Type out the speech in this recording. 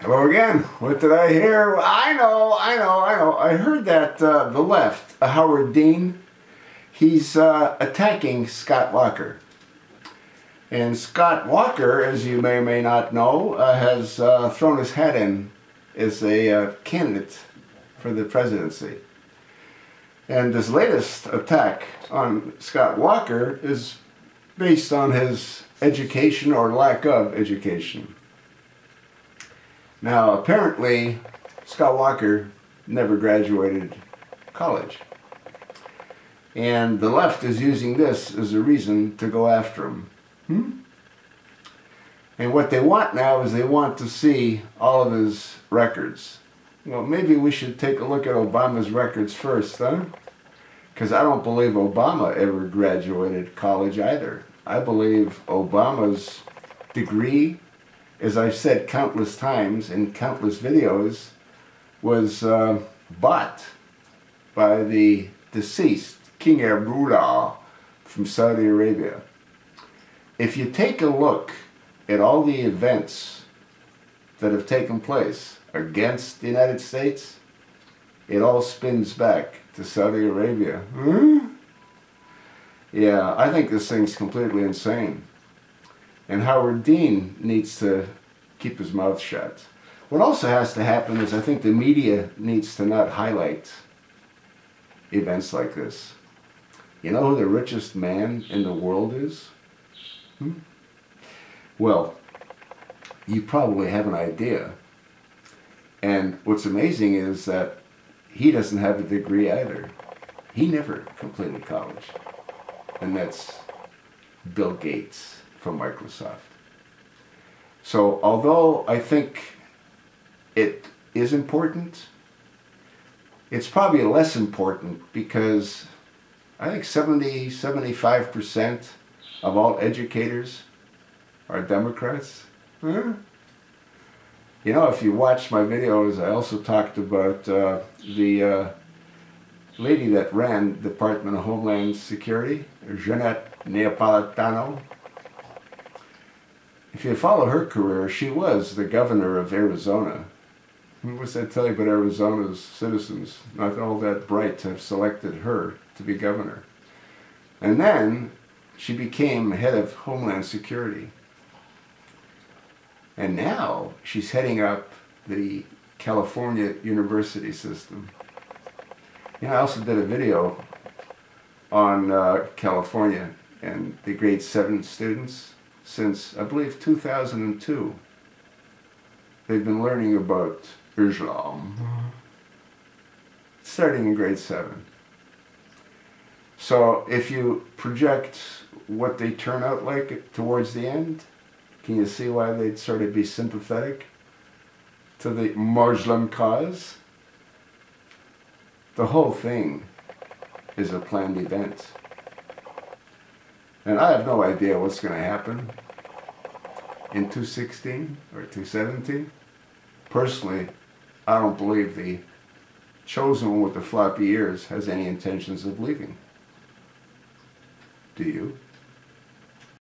Hello again. What did I hear? I know. I heard that the left, Howard Dean, he's attacking Scott Walker. And Scott Walker, as you may or may not know, has thrown his hat in as a candidate for the presidency. And this latest attack on Scott Walker is based on his education or lack of education. Now, apparently, Scott Walker never graduated college. And the left is using this as a reason to go after him. And what they want now is they want to see all of his records. Well, maybe we should take a look at Obama's records first, huh? Because I don't believe Obama ever graduated college either. I believe Obama's degree, as I've said countless times in countless videos, was bought by the deceased King Abdullah from Saudi Arabia. If you take a look at all the events that have taken place against the United States, it all spins back to Saudi Arabia. Yeah, I think this thing's completely insane. And Howard Dean needs to keep his mouth shut. What also has to happen is I think the media needs to not highlight events like this. You know who the richest man in the world is? Well, you probably have an idea. And what's amazing is that he doesn't have a degree either. He never completed college. And that's Bill Gates from Microsoft. So although I think it is important, it's probably less important because I think 75% of all educators are Democrats. You know, if you watch my videos, I also talked about the lady that ran the Department of Homeland Security, Jeanette Neapolitano. If you follow her career, she was the governor of Arizona. What's that tell you about Arizona's citizens? Not all that bright to have selected her to be governor. And then she became head of Homeland Security. And now she's heading up the California university system. You know, I also did a video on California and the grade 7 students. Since, I believe, 2002, they've been learning about Islam, starting in grade 7. So if you project what they turn out like towards the end, can you see why they'd sort of be sympathetic to the Muslim cause? The whole thing is a planned event. And I have no idea what's going to happen in 2016 or 2017. Personally, I don't believe the chosen one with the floppy ears has any intentions of leaving. Do you?